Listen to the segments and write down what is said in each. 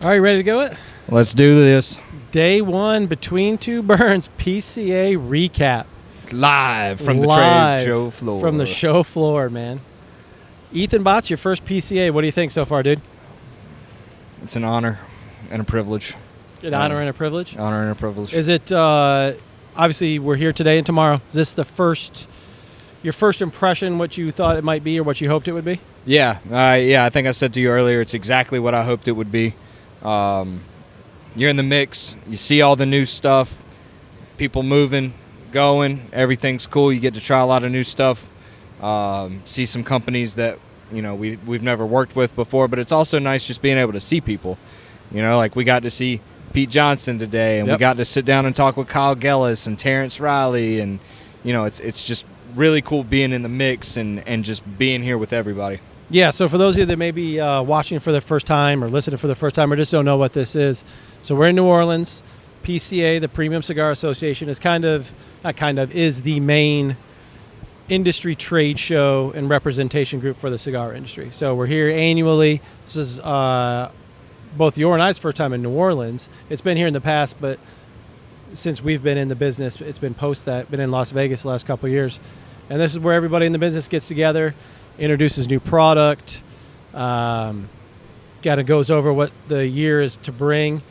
All right, ready to go it? Let's do this. Day one, Between Two Burns, PCA recap. Live from the Live trade show floor. From the show floor, man. Ethan Botts, your first PCA. What do you think so far, dude? It's an honor and a privilege. An honor and a privilege? Honor and a privilege. Is it, obviously, we're here today and tomorrow. Is this your first impression, what you thought it might be or what you hoped it would be? Yeah. I think I said to you earlier, it's exactly what I hoped it would be. You're in the mix. You see all the new stuff. People moving, going. Everything's cool. You get to try a lot of new stuff. See some companies that we've never worked with before. But it's also nice just being able to see people. Like we got to see Pete Johnson today, and we got to sit down and talk with Kyle Gellis and Terrence Riley, and it's just really cool being in the mix and just being here with everybody. Yeah, so for those of you that may be watching for the first time or listening for the first time or just don't know what this is, so we're in New Orleans. PCA, the Premium Cigar Association, is is the main industry trade show and representation group for the cigar industry. So we're here annually. This is both your and I's first time in New Orleans. It's been here in the past, but since we've been in the business, it's been been in Las Vegas the last couple of years. And this is where everybody in the business gets together, introduces new product, kind of goes over what the year is to bring,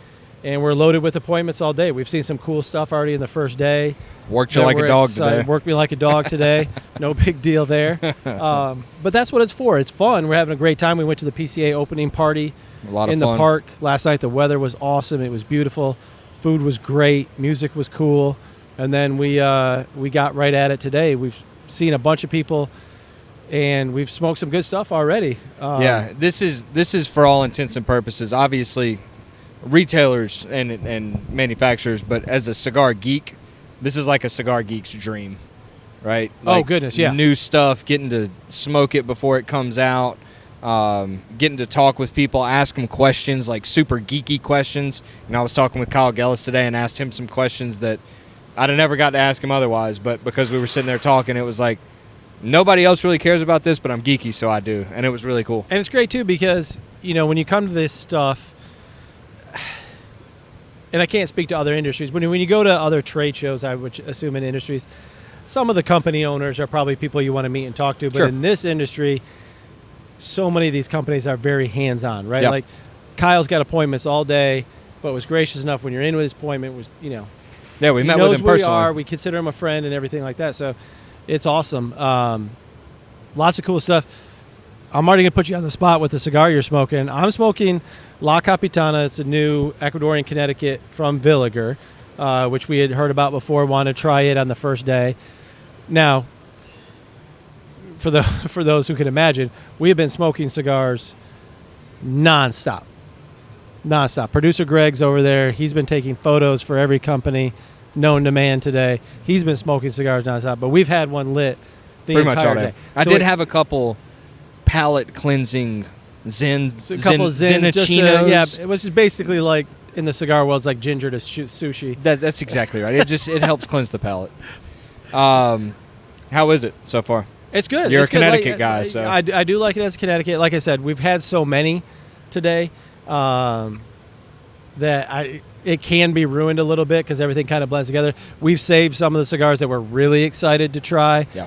and we're loaded with appointments all day. We've seen some cool stuff already in the first day. Worked you like a dog today. Worked me like a dog today. No big deal there. But that's what it's for. It's fun. We're having a great time. We went to the PCA opening party in the park last night. The weather was awesome. It was beautiful. Food was great. Music was cool. And then we got right at it today. We've seen a bunch of people, and we've smoked some good stuff already. This is for all intents and purposes, obviously, retailers and manufacturers, but as a cigar geek, this is like a cigar geek's dream, right? Like, goodness, yeah. New stuff, getting to smoke it before it comes out, getting to talk with people, ask them questions, like super geeky questions. I was talking with Kyle Gellis today and asked him some questions that I'd have never got to ask him otherwise, but because we were sitting there talking, it was like, nobody else really cares about this, but I'm geeky, so I do. And it was really cool. And it's great, too, because, when you come to this stuff, and I can't speak to other industries, but when you go to other trade shows, I would assume in industries, some of the company owners are probably people you want to meet and talk to. But in this industry, so many of these companies are very hands-on, right? Yep. Like, Kyle's got appointments all day, but was gracious enough when you're in with his appointment, Yeah, we met with him personally. We consider him a friend and everything like that. So it's awesome. Lots of cool stuff. I'm already going to put you on the spot with the cigar you're smoking. I'm smoking La Capitana. It's a new Ecuadorian Connecticut from Villiger, which we had heard about before, wanted to try it on the first day. Now, for those who can imagine, we have been smoking cigars nonstop. Producer Greg's over there. He's been taking photos for every company known to man today. He's been smoking cigars nonstop, but we've had one lit the pretty entire much all day. day. I did have a couple palate cleansing Zenicinos. It was just basically like in the cigar world, it's like ginger to sushi. That's exactly right. It helps cleanse the palate. How is it so far? It's good. You're it's a Connecticut guy, so I do like it as a Connecticut. Like I said, we've had so many today that it can be ruined a little bit because everything kind of blends together. We've saved some of the cigars that we're really excited to try. Yeah.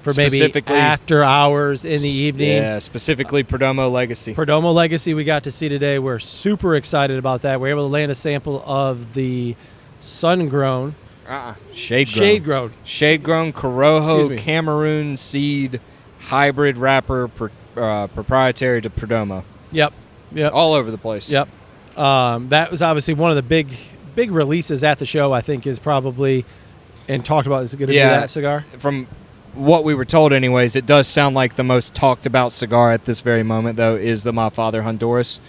For maybe after hours in the evening. Yeah, specifically Perdomo Legacy. Perdomo Legacy we got to see today. We're super excited about that. We're able to land a sample of the sun-grown. Shade-grown Corojo Cameroon seed hybrid wrapper proprietary to Perdomo. Yep. All over the place. Yep. That was obviously one of the big releases at the show, I think, is probably, and talked about, is going to be that cigar? From what we were told anyways, it does sound like the most talked about cigar at this very moment, though, is the My Father Honduras,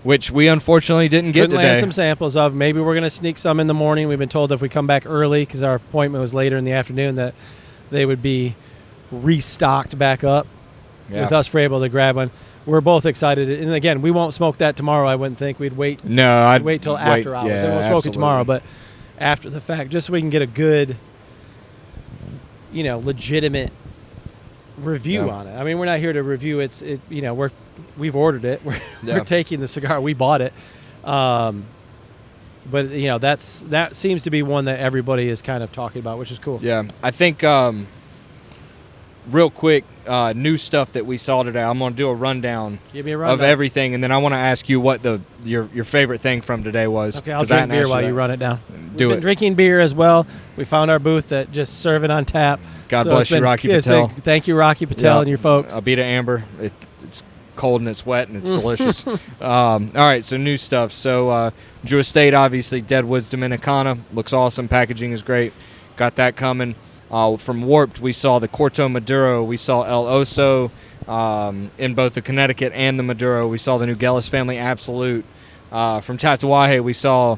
which we unfortunately didn't get today. Land some samples of. Maybe we're going to sneak some in the morning. We've been told if we come back early, because our appointment was later in the afternoon, that they would be restocked back up with us for able to grab one. We're both excited. And again, we won't smoke that tomorrow, I wouldn't think. We'd wait. No, I'd wait till after hours. Yeah, we'll smoke it tomorrow, but after the fact, just so we can get a good, legitimate review Yeah. on it. I mean, we're not here to review we've ordered it. We're taking the cigar. We bought it. But that seems to be one that everybody is kind of talking about, which is cool. Yeah, I think real quick, new stuff that we saw today. I'm going to do a rundown Give me a of rundown. everything, and then I want to ask you what your favorite thing from today was. Okay, I'll 'cause I drink hadn't beer asked while that. you run it down. Do We've it. been drinking beer as well. We found our booth that just serving on tap. God So bless it's you, been- Rocky it's Patel. been- thank you, Rocky Patel, Yeah. and your folks. Abita Amber. It's cold and it's wet and it's delicious. All right, so new stuff. So Drew Estate, obviously, Deadwoods Dominicana. Looks awesome. Packaging is great. Got that coming. From Warped, we saw the Corto Maduro. We saw El Oso in both the Connecticut and the Maduro. We saw the new Gellis Family Absolute. From Tatuaje, we saw...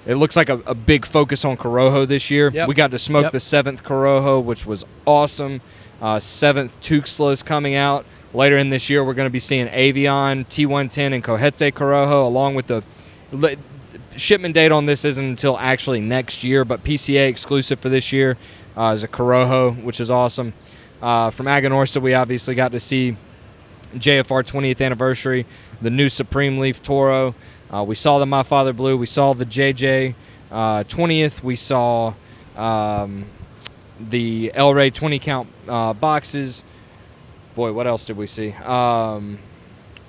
It looks like a big focus on Corojo this year. Yep. We got to smoke Yep. the 7th Corojo, which was awesome. 7th Tuxtla's coming out. Later in this year, we're going to be seeing Avion, T110, and Cojete Corojo, along with the shipment date on this isn't until actually next year, but PCA exclusive for this year is a Corojo, which is awesome. From Aganorsa, we obviously got to see JFR 20th anniversary, the new Supreme Leaf Toro. We saw the My Father Blue. We saw the JJ 20th. We saw the El Rey 20 count boxes. Boy, what else did we see?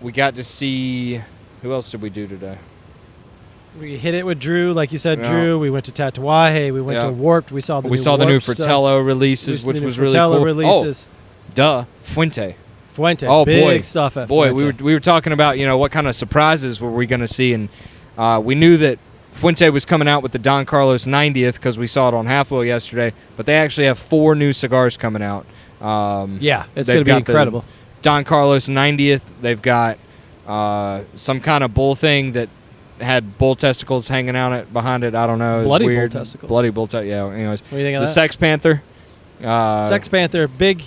We got to see... Who else did we do today? We hit it with Drew, like you said, Yeah. Drew. We went to Tatuaje. We went Yeah. to Warped. We saw the new new Warped stuff. Fratello releases, We which saw the was new really Fratello cool. releases. Oh, duh. Fuente. Fuente. Oh, big boy. stuff at Boy, Fuente. we were talking about, what kind of surprises were we going to see, and we knew that Fuente was coming out with the Don Carlos 90th because we saw it on Half Wheel yesterday, but they actually have 4 new cigars coming out. Yeah, it's they've going to be got the incredible. Don Carlos 90th. They've got some kind of bull thing that had bull testicles hanging out behind it. I don't know. It was Bloody bull weird. testicles. Bloody bull testicles. Yeah, anyways. What do you think of The that? Sex Panther. Sex Panther, big,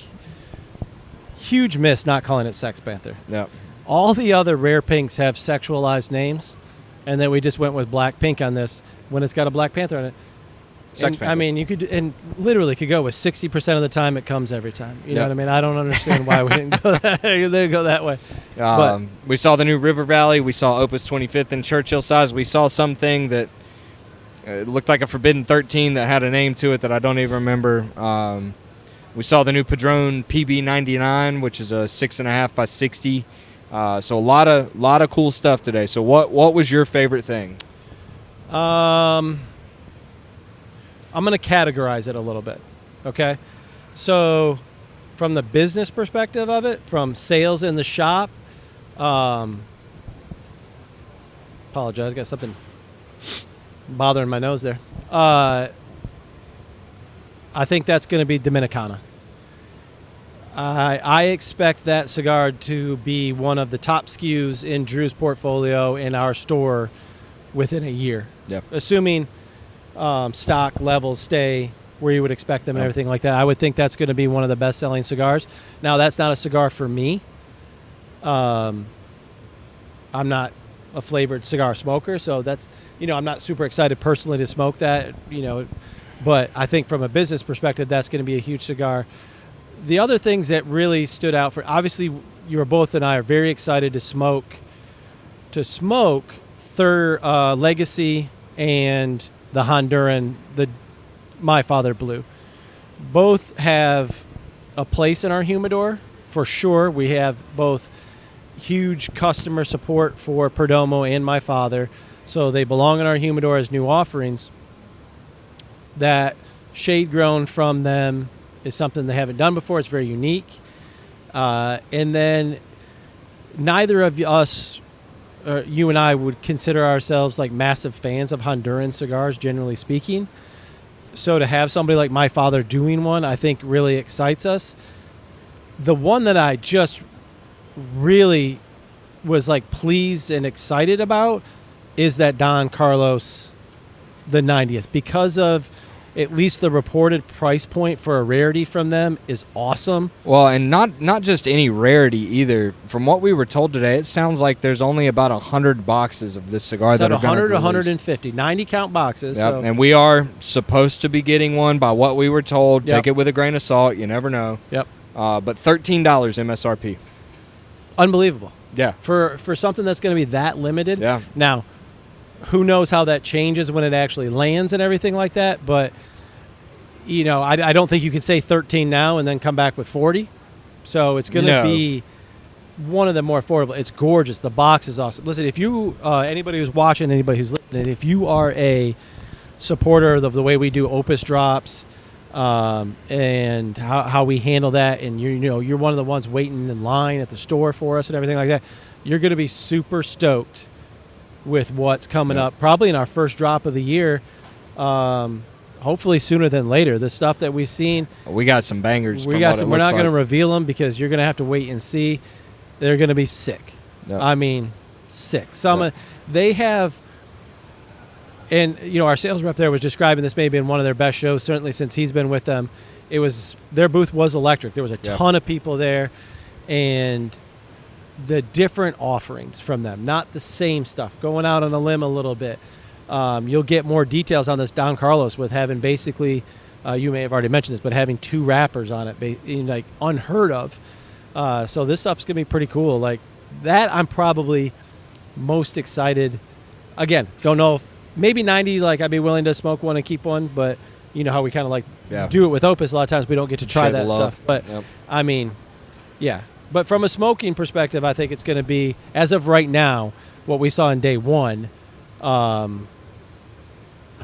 huge miss not calling it Sex Panther. Yeah. All the other rare pinks have sexualized names, and then we just went with black pink on this when it's got a Black Panther on it. Sex And, Panther. I mean, you could literally could go with 60% of the time it comes every time. You know Yep. what I mean? I don't understand why we didn't go that, they go that way. We saw the new River Valley. We saw Opus 25th and Churchill size. We saw something that looked like a Forbidden 13 that had a name to it that I don't even remember. We saw the new Padron PB99, which is a 6.5 by 60. So a lot of cool stuff today. So what was your favorite thing? I'm going to categorize it a little bit. Okay. So, from the business perspective of it, from sales in the shop, apologize, got something bothering my nose there. I think that's going to be Dominicana. I expect that cigar to be one of the top SKUs in Drew's portfolio in our store within a year. Yep. Assuming stock levels stay where you would expect them and Yep. everything like that. I would think that's going to be one of the best-selling cigars. Now, that's not a cigar for me. I'm not a flavored cigar smoker, so that's, I'm not super excited personally to smoke that, but I think from a business perspective, that's going to be a huge cigar. The other things that really stood out for, obviously, you both and I are very excited to smoke Third Legacy and the Honduran, the My Father Blue. Both have a place in our humidor for sure. We have both huge customer support for Perdomo and My Father, so they belong in our humidor as new offerings. That shade grown from them is something they haven't done before. It's very unique. And then neither of us, you and I, would consider ourselves like massive fans of Honduran cigars, generally speaking. So to have somebody like My Father doing one, I think really excites us. The one that I just really was like pleased and excited about is that Don Carlos, the 90th, because of at least the reported price point for a rarity from them is awesome. Well, and not just any rarity either. From what we were told today, it sounds like there's only about 100 boxes of this cigar that are going to 100 release. 150, 90 count boxes. Yep. So, And we are supposed to be getting one by what we were told. Yep. Take it with a grain of salt. You never know. yep. but $13 MSRP. Unbelievable. Yeah. For something that's going to be that limited. Yeah. Now, who knows how that changes when it actually lands and everything like that, but I don't think you can say 13 now and then come back with 40. So it's going to No. be one of the more affordable. It's gorgeous. The box is awesome. Listen, if you anybody who's watching, anybody who's listening, if you are a supporter of the way we do Opus drops and how we handle that, and you're one of the ones waiting in line at the store for us and everything like that, you're going to be super stoked with what's coming up. Probably in our first drop of the year. Hopefully sooner than later. The stuff that we've seen, We got some bangers. we from got what it some. We're looks not going to like. reveal them because you're going to have to wait and see. They're going to be sick. Yep. I mean, sick. Some Yep. they have, and our sales rep there was describing this maybe in one of their best shows. Certainly since he's been with them, their booth was electric. There was a Yep. ton of people there, and the different offerings from them, not the same stuff. Going out on a limb a little bit. You'll get more details on this Don Carlos with having basically, you may have already mentioned this, but having 2 wrappers on it, like unheard of. So this stuff's gonna be pretty cool. Like that, I'm probably most excited. Again, don't know if maybe 90. Like I'd be willing to smoke one and keep one, but you know how we kind of like Yeah. do it with Opus. A lot of times we don't get to try Share the that love. stuff. But Yep. I mean, yeah. But from a smoking perspective, I think it's going to be, as of right now, what we saw in day one. I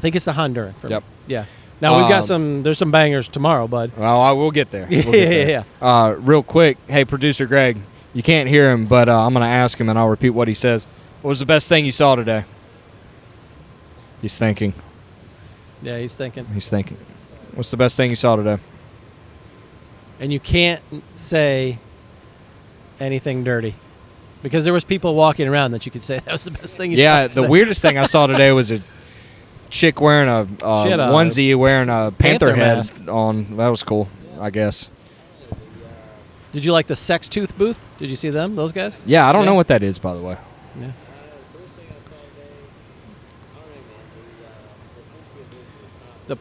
think it's the Honduran. Yep. Yeah. Now we've got Um, there's some bangers tomorrow, bud. Well, I will get there. Yeah, We'll get there. yeah. Real quick, hey, producer Greg, you can't hear him, but I'm going to ask him, and I'll repeat what he says. What was the best thing you saw today? He's thinking. Yeah, he's thinking. He's thinking. What's the best thing you saw today? And you can't say anything dirty. Because there was people walking around that you could say that was the best thing you saw Yeah, the today. weirdest thing I saw today was a chick wearing a She had a onesie, wearing a panther head mask. on. That was cool, I guess. Did you like the Sex Tooth booth? Did you see them, those guys? Yeah, I don't Yeah. know what that is, by the way. Yeah. The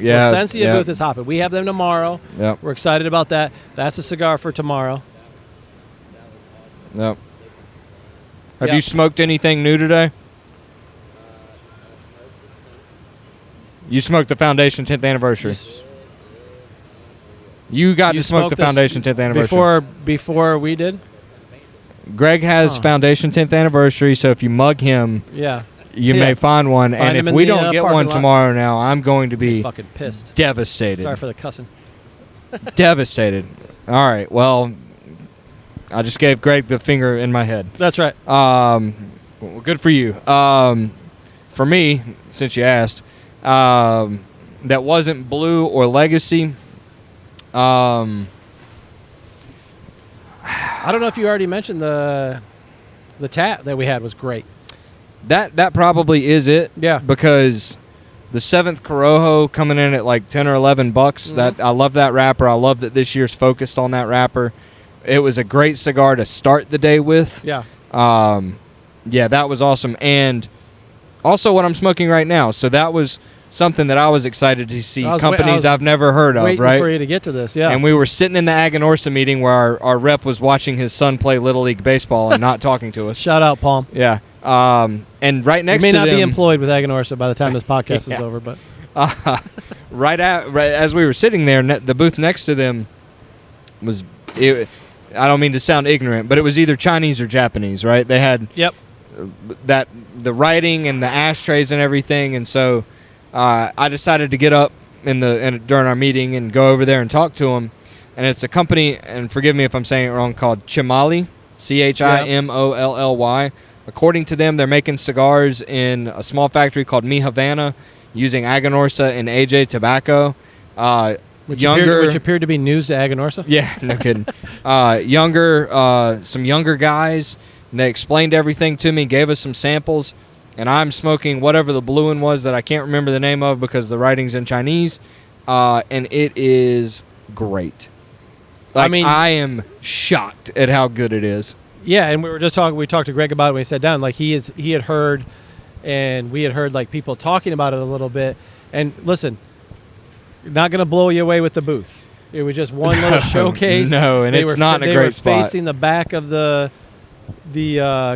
Yeah, Placencia yeah. booth is hopping. We have them tomorrow. Yep, We're excited about that. That's a cigar for tomorrow. yep. Have Yeah. you smoked anything new today? You smoked the Foundation 10th anniversary. You got You to smoke smoked the this Foundation 10th anniversary. Before we did? Greg has Huh. Foundation 10th anniversary, so if you mug him, Yeah. you Yeah. may find one. Find And him if in we the, don't get parking one lot. tomorrow now, I'm going to be Fucking pissed. devastated. Sorry for the cussing. Devastated. All right. Well, I just gave Greg the finger in my head. That's right. Well, good for you. For me, since you asked, that wasn't Blue or Legacy. I don't know if you already mentioned the tat that we had was great. That probably is it. Yeah. Because the 7th Corojo coming in at like $10 or $11. Mhm. That I love that wrapper. I love that this year's focused on that wrapper. It was a great cigar to start the day with. Yeah. Yeah, that was awesome. And also what I'm smoking right now. So that was something that I was excited to see. I was Companies I've never heard of, Waiting right? for you to get to this. Yeah. And we were sitting in the Aganorsa meeting where our rep was watching his son play Little League Baseball and not talking to us. Shout out, Palm. Yeah. And right You next may to not them, be employed with Aganorsa by the time this podcast Yeah. is over, but right as we were sitting there, the booth next to them was. I don't mean to sound ignorant, but it was either Chinese or Japanese, right? They had yep. the writing and the ashtrays and everything, and so I decided to get up during our meeting and go over there and talk to them. And it's a company, and forgive me if I'm saying it wrong, called Chimolly, Chimolly. According to them, they're making cigars in a small factory called Mi Havana, using Aganorsa and AJ tobacco. Which Younger, appeared to be news to Aganorsa. yeah, no kidding. Some younger guys. And they explained everything to me, gave us some samples, and I'm smoking whatever the blue one was that I can't remember the name of because the writing's in Chinese, and it is great. Like, I mean- I am shocked at how good it is. Yeah, and we were just talking. We talked to Greg about it when he sat down. Like he had heard, and we had heard like people talking about it a little bit. And listen, not going to blow you away with the booth. It was just one little showcase. No, and They it's were not in a they great were spot. facing the back of the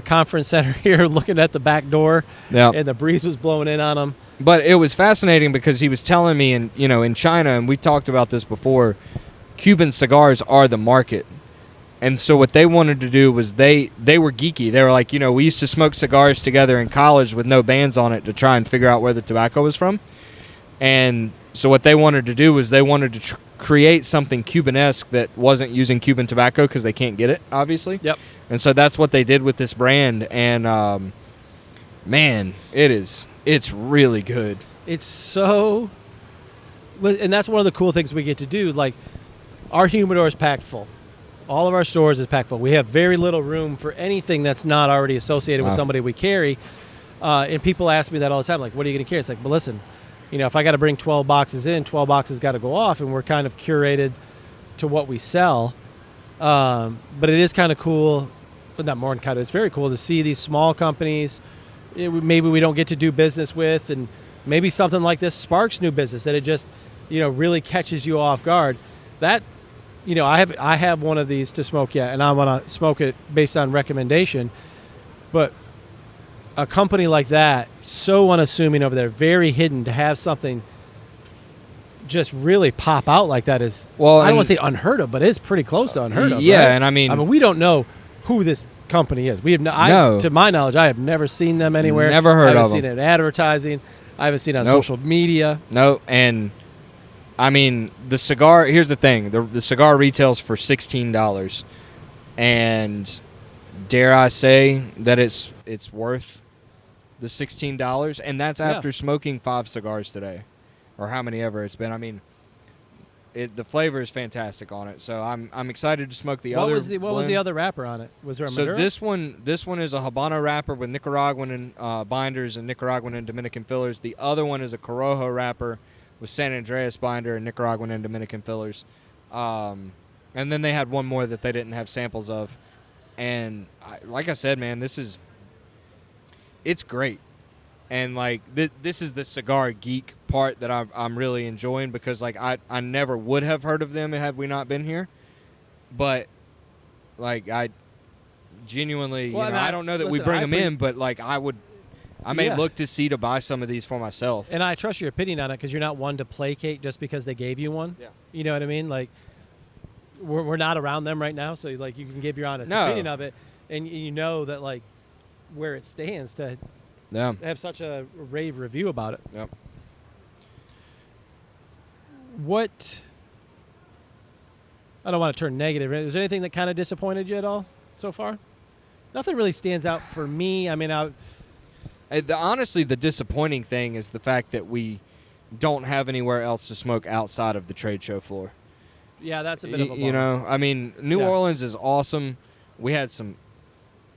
conference center here, looking at the back door, Yeah. and the breeze was blowing in on them. But it was fascinating because he was telling me, in China, and we talked about this before, Cuban cigars are the market. And so what they wanted to do was they were geeky. They were like, we used to smoke cigars together in college with no bands on it to try and figure out where the tobacco was from. And so what they wanted to do was they wanted to create something Cuban-esque that wasn't using Cuban tobacco because they can't get it, obviously. Yep. And so that's what they did with this brand. And, man, it's really good. It's so, and that's one of the cool things we get to do. Like, our humidor is packed full. All of our stores is packed full. We have very little room for anything that's not already associated with Wow. somebody we carry. And people ask me that all the time. Like, what are you going to carry? It's like, but listen, if I got to bring 12 boxes in, 12 boxes got to go off, and we're kind of curated to what we sell. But it is kind of cool. But not more than kind of. It's very cool to see these small companies maybe we don't get to do business with, and maybe something like this sparks new business, that it just really catches you off guard. That I have one of these to smoke yet, and I want to smoke it based on recommendation. But a company like that, so unassuming over there, very hidden, to have something just really pop out like that is, Well, I don't and- want to say unheard of, but it's pretty close to unheard of. Yeah, right? and I mean, we don't know who this company is. We have No. to my knowledge, I have never seen them anywhere. Never heard I haven't of seen them. it in advertising. I haven't seen it on Nope. social media. no, and I mean, the cigar, here's the thing. The cigar retails for $16. And dare I say that it's worth the $16, and that's Yeah. after smoking 5 cigars today, or how many ever it's been. I mean, the flavor is fantastic on it, so I'm excited to smoke the What other. was the blend. other wrapper on it? Was there a So Maduro? this one is a Habano wrapper with Nicaraguan binders and Nicaraguan and Dominican fillers. The other one is a Corojo wrapper with San Andreas binder and Nicaraguan and Dominican fillers. And then they had one more that they didn't have samples of. And like I said, man, it's great. And like this is the cigar geek part that I'm really enjoying, because like I never would have heard of them had we not been here. But like I genuinely, Well, and I don't know that we listen, bring I them in, but like I may Yeah. look to see to buy some of these for myself. And I trust your opinion on it, because you're not one to placate just because they gave you one. Yeah. You know what I mean? Like, we're not around them right now, so like you can give your honest No. opinion of it, and you know that like where it stands to Yeah. have such a rave review about it. Yep. What? I don't want to turn negative. Is there anything that kind of disappointed you at all so far? Nothing really stands out for me. I mean, Honestly, the disappointing thing is the fact that we don't have anywhere else to smoke outside of the trade show floor. yeah, that's a bit of a You bummer. know, I mean, New Yeah. Orleans is awesome. We had some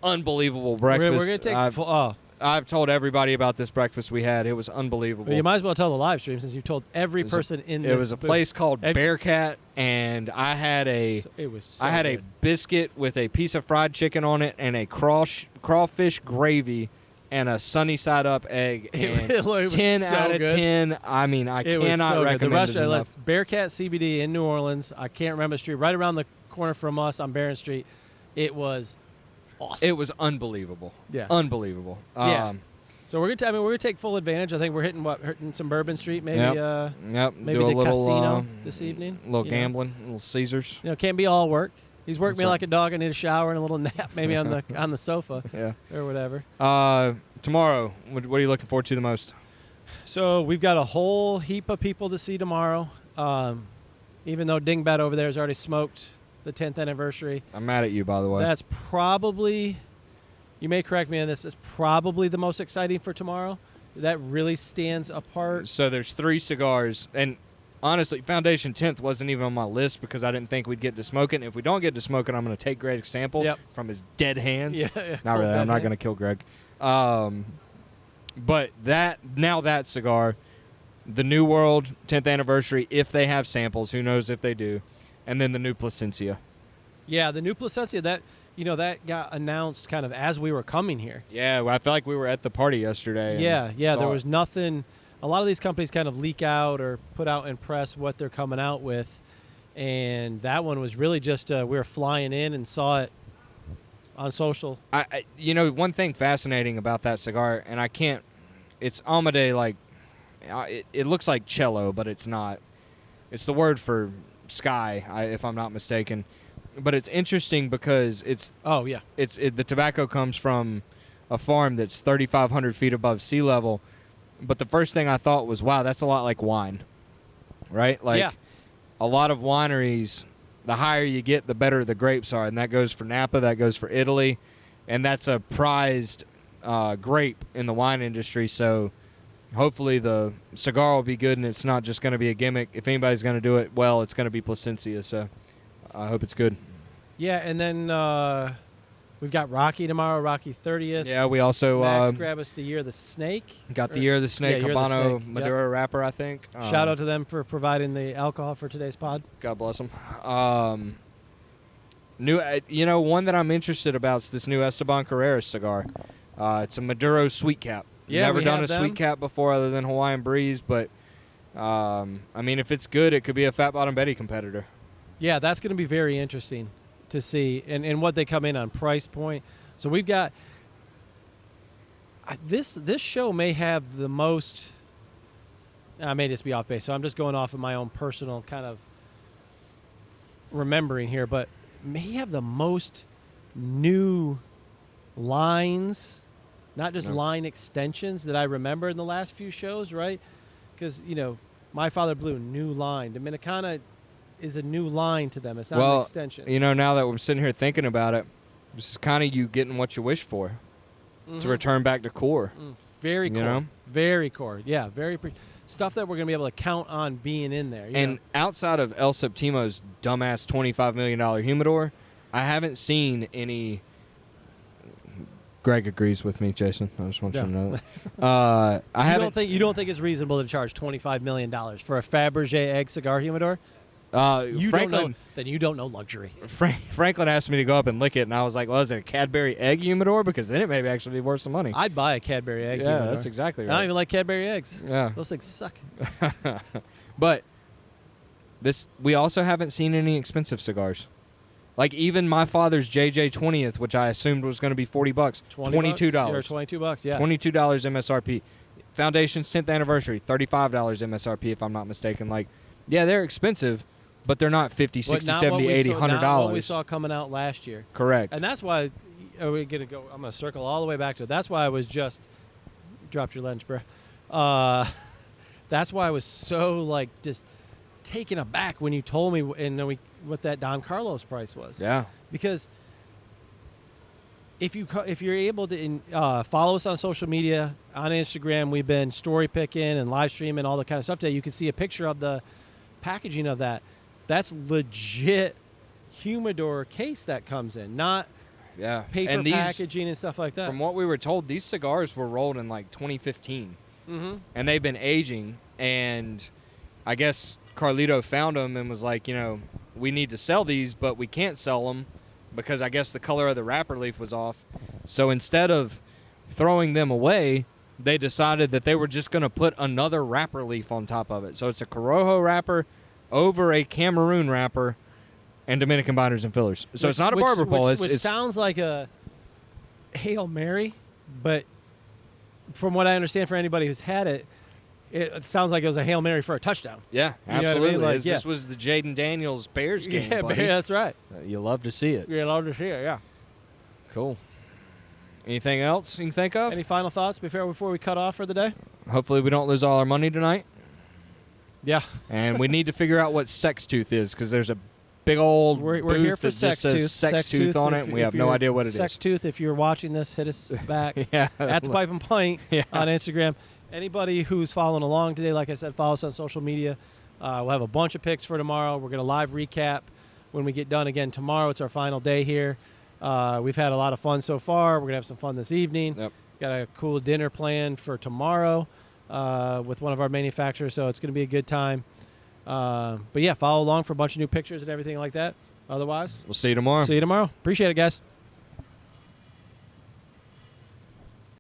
unbelievable breakfast. We're gonna take. I've told everybody about this breakfast we had. It was unbelievable. Well, you might as well tell the live stream, since you've told every It was a- person in It this. was a booth. place called Ed- Bearcat, and I had a It was. So I had good. a biscuit with a piece of fried chicken on it and a crawfish gravy and a sunny side up egg. And It was 10 so out of good. 10. I mean, I It was cannot so good. The recommend it restaurant, enough. like Bearcat CBD in New Orleans. I can't remember the street. Right around the corner from us on Barron Street. It was awesome. It was unbelievable. Yeah. Unbelievable. Yeah. So we're gonna take full advantage. I think we're hitting some Bourbon Street, maybe. Yep. Yep. Maybe do a the little casino this evening, A little you know. gambling, a little Caesars. Can't be all work. He's worked That's me right. like a dog. I need a shower and a little nap, maybe on the sofa Yeah. or whatever. Tomorrow, what are you looking forward to the most? So we've got a whole heap of people to see tomorrow. Even though Dingbat over there has already smoked the 10th anniversary, I'm mad at you, by the way. that's probably, you may correct me on this, it's probably the most exciting for tomorrow. That really stands apart. So there's 3 cigars, and honestly, Foundation 10th wasn't even on my list because I didn't think we'd get to smoke it. And if we don't get to smoke it, I'm going to take Greg's sample Yep. from his dead hands. Yeah, Not really. I'm not going to to. kill Greg. But that cigar, the New World 10th anniversary, if they have samples, who knows if they do, and then the new Placencia. Yeah, the new Placencia, that got announced kind of as we were coming here. Yeah, well, I feel like we were at the party yesterday. and Yeah, saw there it. was nothing. A lot of these companies kind of leak out or put out in press what they're coming out with, and that one was really just we were flying in and saw it on social. One thing fascinating about that cigar, and I can't. It's Almaday, like it looks like cello, but it's not. It's the word for sky, if I'm not mistaken. But it's interesting because the tobacco comes from a farm that's 3,500 feet above sea level. But the first thing I thought was, wow, that's a lot like wine, right? Like a lot of wineries, the higher you get, the better the grapes are, and that goes for Napa, that goes for Italy, and that's a prized grape in the wine industry. So hopefully the cigar will be good, and it's not just going to be a gimmick. If anybody's going to do it well, it's going to be Plasencia. So I hope it's good. Yeah, and then we've got Rocky tomorrow, Rocky 30th. Yeah, we also Max grab us the Year of the Snake. Got the Year of the Snake, Year of the Habano Snake. Maduro wrapper, I think. Shout out to them for providing the alcohol for today's pod. God bless them. One that I'm interested about is this new Esteban Carreras cigar. It's a Maduro Sweet Cap. Yeah, Never we done have a them. Sweet Cap before other than Hawaiian Breeze, but if it's good, it could be a Fat Bottom Betty competitor. Yeah, that's going to be very interesting to see and what they come in on price point. So we've got this show may have the most. I may just be off base, so I'm just going off of my own personal kind of remembering here, but may have the most new lines, not just line extensions that I remember in the last few shows, right? Because My Father Blue, new line. Dominicana is a new line to them. It's not an extension. Now that we're sitting here thinking about it, this is kind of you getting what you wish for. To return back to core. Very core. Very core. Yeah, stuff that we're going to be able to count on being in there. And outside of El Septimo's dumbass $25 million humidor, I haven't seen any. Greg agrees with me, Jason. I just want you to know that. You don't think it's reasonable to charge $25 million for a Fabergé egg cigar humidor? Franklin You don't know luxury. Franklin asked me to go up and lick it, and I was like, well, is it a Cadbury egg humidor? Because then it may actually be worth some money. I'd buy a Cadbury egg humidor. Yeah, that's exactly right. I don't even like Cadbury eggs. Yeah. Those things suck. But we also haven't seen any expensive cigars. Like even my father's JJ 20th, which I assumed was going to be $40, $22. Or $22, yeah. $22 MSRP. Foundation's 10th anniversary, $35 MSRP if I'm not mistaken. Like, yeah, they're expensive, but they're not $50, $60, $70, $80, $100. Not what we saw coming out last year. Correct. And that's why I'm going to circle all the way back to it. That's why I was just dropped your lunch, bro. That's why I was so just taken aback when you told me what that Don Carlos price was. Yeah. Because if you're able to follow us on social media, on Instagram, we've been story picking and live streaming all the kind of stuff that you can see a picture of the packaging of that. That's legit humidor case that comes in, not paper and packaging and stuff like that. From what we were told, these cigars were rolled in 2015. Mm-hmm. And they've been aging, and I guess Carlito found them and was like, we need to sell these, but we can't sell them because I guess the color of the wrapper leaf was off. So instead of throwing them away, they decided that they were just going to put another wrapper leaf on top of it. So it's a Corojo wrapper over a Cameroon wrapper and Dominican binders and fillers. So it's not a barber pole. Which sounds like a Hail Mary, but from what I understand for anybody who's had it, it sounds like it was a Hail Mary for a touchdown. Yeah, You know what I absolutely. mean? This was the Jaden Daniels Bears game, Yeah, buddy. that's right. You love to see it. You're allowed to see it, yeah. Cool. Anything else you can think of? Any final thoughts before we cut off for the day? Hopefully we don't lose all our money tonight. Yeah. And we need to figure out what Sex Tooth is because there's a big old We're booth here for that just says Sex Tooth on it, and we have no idea what it is. Sex Tooth, if you're watching this, hit us back Yeah. at the Pipe and Pint Yeah. on Instagram. Anybody who's following along today, like I said, follow us on social media. We'll have a bunch of picks for tomorrow. We're going to live recap when we get done again tomorrow. It's our final day here. We've had a lot of fun so far. We're going to have some fun this evening. Yep. Got a cool dinner planned for tomorrow with one of our manufacturers, so it's going to be a good time. But yeah, follow along for a bunch of new pictures and everything like that. Otherwise, We'll see you tomorrow. see you tomorrow. Appreciate it, guys.